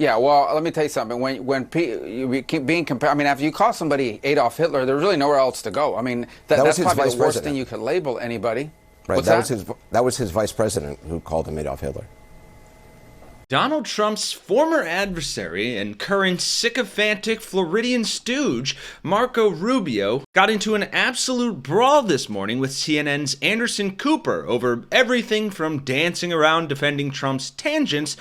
Yeah, well, let me tell you something. You keep being compared, I mean, after you call somebody Adolf Hitler, there's really nowhere else to go. I mean, that's probably the worst thing you could label anybody. Right. That was his vice president who called him Adolf Hitler. Donald Trump's former adversary and current sycophantic Floridian stooge, Marco Rubio, got into an absolute brawl this morning with CNN's Anderson Cooper over everything from dancing around defending Trump's tangents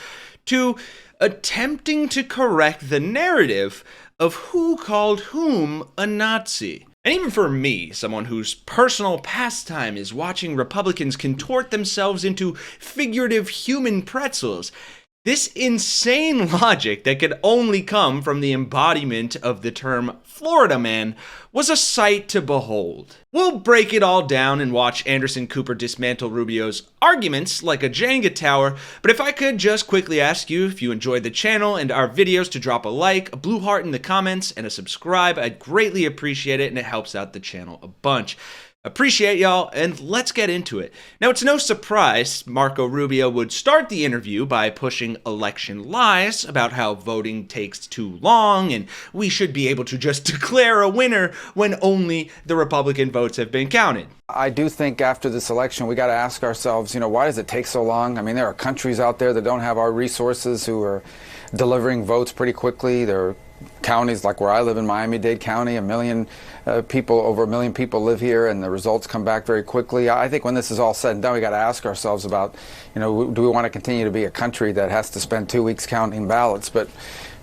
to attempting to correct the narrative of who called whom a Nazi. And even for me, someone whose personal pastime is watching Republicans contort themselves into figurative human pretzels, this insane logic that could only come from the embodiment of the term Florida man was a sight to behold. We'll break it all down and watch Anderson Cooper dismantle Rubio's arguments like a Jenga tower, but if I could just quickly ask you if you enjoyed the channel and our videos to drop a like, a blue heart in the comments, and a subscribe, I'd greatly appreciate it and it helps out the channel a bunch. Appreciate y'all, and let's get into it. Now, it's no surprise Marco Rubio would start the interview by pushing election lies about how voting takes too long and we should be able to just declare a winner when only the Republican votes have been counted. I do think after this election, we got to ask ourselves, why does it take so long? I mean, there are countries out there that don't have our resources who are delivering votes pretty quickly. There are counties like where I live in Miami-Dade County, over 1 million people live here, and the results come back very quickly. I think when this is all said and done, we got to ask ourselves about, do we want to continue to be a country that has to spend 2 weeks counting ballots? But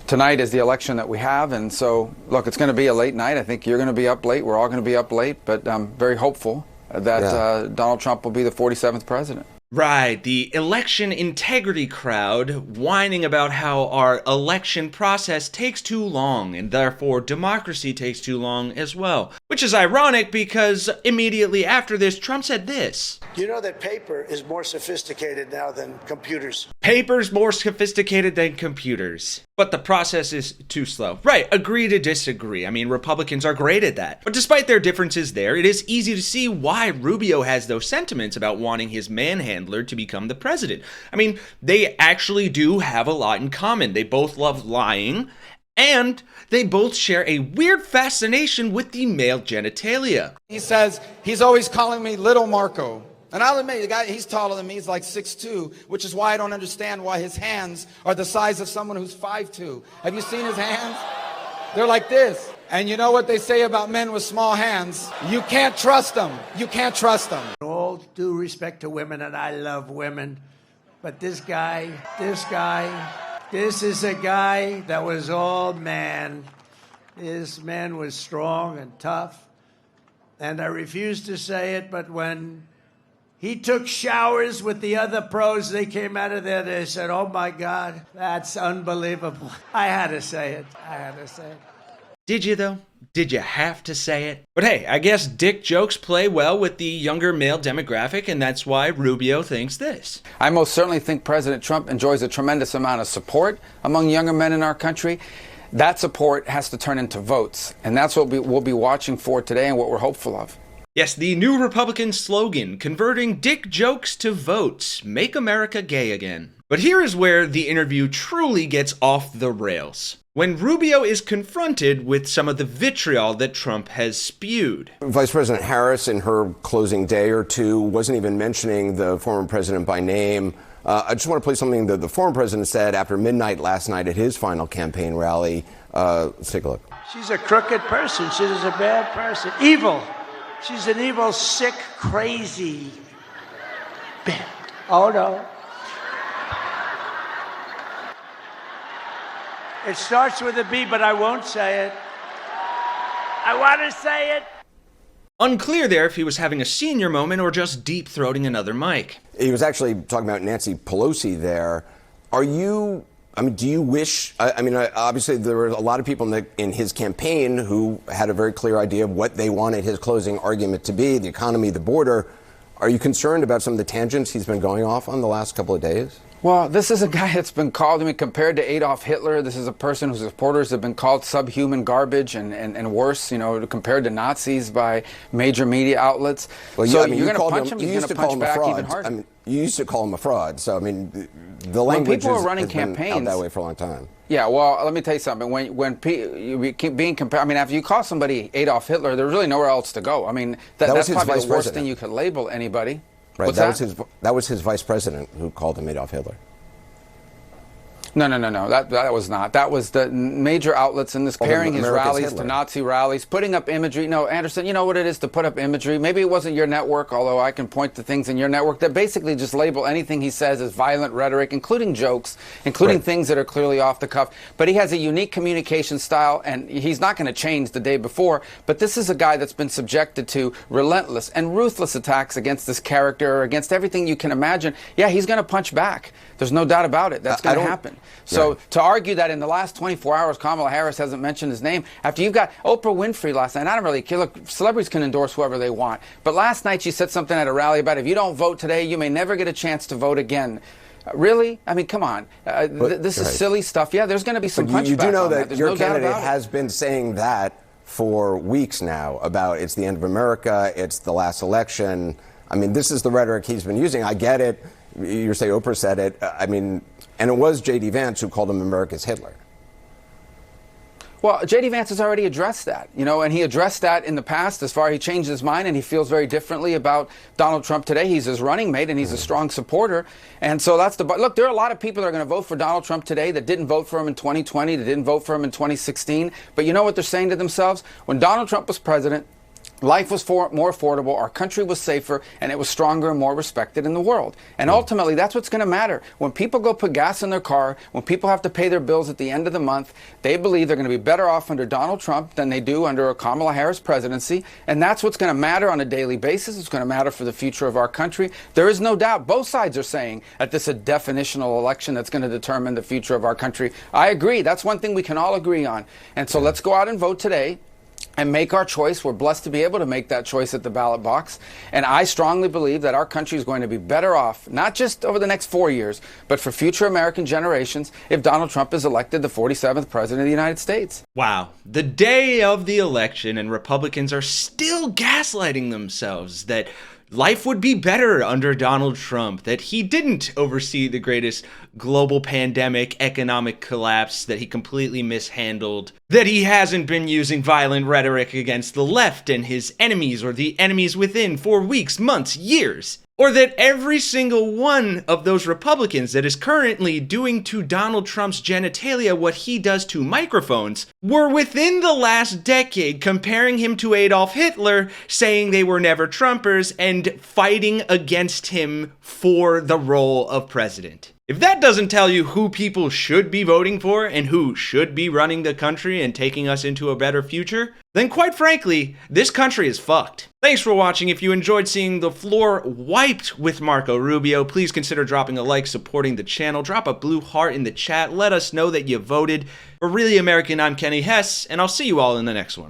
tonight is the election that we have, and so, look, it's going to be a late night. I think you're going to be up late. We're all going to be up late, but I'm very hopeful that Donald Trump will be the 47th president. Right, the election integrity crowd whining about how our election process takes too long and therefore democracy takes too long as well. Which is ironic because immediately after this, Trump said this. You know that paper is more sophisticated now than computers. Paper's more sophisticated than computers. But the process is too slow. Right, agree to disagree. I mean, Republicans are great at that. But despite their differences there, it is easy to see why Rubio has those sentiments about wanting his manhandler to become the president. I mean, they actually do have a lot in common. They both love lying, and they both share a weird fascination with the male genitalia. He says, he's always calling me Little Marco. And I'll admit, the guy, he's taller than me, he's like 6'2", which is why I don't understand why his hands are the size of someone who's 5'2". Have you seen his hands? They're like this. And you know what they say about men with small hands? You can't trust them. You can't trust them. All due respect to women, and I love women, but this is a guy that was all man. This man was strong and tough, and I refuse to say it, but when he took showers with the other pros, they came out of there, they said, oh my God, that's unbelievable. I had to say it. Did you though? Did you have to say it? But hey, I guess dick jokes play well with the younger male demographic, and that's why Rubio thinks this. I most certainly think President Trump enjoys a tremendous amount of support among younger men in our country. That support has to turn into votes, and that's what we'll be watching for today and what we're hopeful of. Yes, the new Republican slogan, converting dick jokes to votes, make America gay again. But here is where the interview truly gets off the rails. When Rubio is confronted with some of the vitriol that Trump has spewed. Vice President Harris, in her closing day or two, wasn't even mentioning the former president by name. I just want to play something that the former president said after midnight last night at his final campaign rally. Let's take a look. She's a crooked person. She's a bad person. Evil. She's an evil, sick, crazy bitch. Oh, no. It starts with a B, but I won't say it. I want to say it. Unclear there if he was having a senior moment or just deep-throating another mic. He was actually talking about Nancy Pelosi there. Do you wish, obviously there were a lot of people in his campaign who had a very clear idea of what they wanted his closing argument to be, the economy, the border. Are you concerned about some of the tangents he's been going off on the last couple of days? Well, this is a guy that's been called, compared to Adolf Hitler. This is a person whose supporters have been called subhuman garbage and worse, compared to Nazis by major media outlets. Well, so you're going to punch him, he's going to punch back even harder. You used to call him a fraud. So, the language people are running has been campaigns out that way for a long time. Yeah, well, let me tell you something. When you keep being compared, after you call somebody Adolf Hitler, there's really nowhere else to go. That's probably the worst thing you could label anybody. Right, that was his vice president who called him Adolf Hitler. No. That was not. That was the major outlets in this, comparing his rallies to Nazi rallies, putting up imagery. No, Anderson, you know what it is to put up imagery? Maybe it wasn't your network, although I can point to things in your network that basically just label anything he says as violent rhetoric, including jokes, including things that are clearly off the cuff. But he has a unique communication style, and he's not going to change the day before. But this is a guy that's been subjected to relentless and ruthless attacks against this character, against everything you can imagine. Yeah, he's going to punch back. There's no doubt about it. That's going to happen. So to argue that in the last 24 hours Kamala Harris hasn't mentioned his name, after you've got Oprah Winfrey last night, I don't really care. Look, celebrities can endorse whoever they want. But last night she said something at a rally about if you don't vote today, you may never get a chance to vote again. Really? Come on. This is silly stuff. Yeah, there's going to be some punchback. You do know that There's your no doubt candidate about it. has been saying that for weeks now about it's the end of America, it's the last election. This is the rhetoric he's been using. I get it. You say Oprah said it. And it was J.D. Vance who called him America's Hitler. Well, J.D. Vance has already addressed that, and he addressed that in the past as far as he changed his mind and he feels very differently about Donald Trump today. He's his running mate and he's a strong supporter. And so look, there are a lot of people that are going to vote for Donald Trump today that didn't vote for him in 2020, that didn't vote for him in 2016. But you know what they're saying to themselves? When Donald Trump was president, life was more affordable, our country was safer, and it was stronger and more respected in the world. And ultimately, that's what's going to matter. When people go put gas in their car, when people have to pay their bills at the end of the month, they believe they're going to be better off under Donald Trump than they do under a Kamala Harris presidency. And that's what's going to matter on a daily basis. It's going to matter for the future of our country. There is no doubt. Both sides are saying that this is a definitional election that's going to determine the future of our country. I agree. That's one thing we can all agree on. And so let's go out and vote today and make our choice. We're blessed to be able to make that choice at the ballot box. And I strongly believe that our country is going to be better off, not just over the next 4 years, but for future American generations if Donald Trump is elected the 47th president of the United States. Wow. The day of the election and Republicans are still gaslighting themselves that life would be better under Donald Trump, that he didn't oversee the greatest global pandemic, economic collapse, that he completely mishandled, that he hasn't been using violent rhetoric against the left and his enemies or the enemies within for weeks, months, years. Or that every single one of those Republicans that is currently doing to Donald Trump's genitalia what he does to microphones were within the last decade comparing him to Adolf Hitler, saying they were never Trumpers, and fighting against him for the role of president. If that doesn't tell you who people should be voting for and who should be running the country and taking us into a better future, then quite frankly, this country is fucked. Thanks for watching. If you enjoyed seeing the floor wiped with Marco Rubio, please consider dropping a like, supporting the channel, drop a blue heart in the chat, let us know that you voted. For Really American, I'm Kenny Hesse, and I'll see you all in the next one.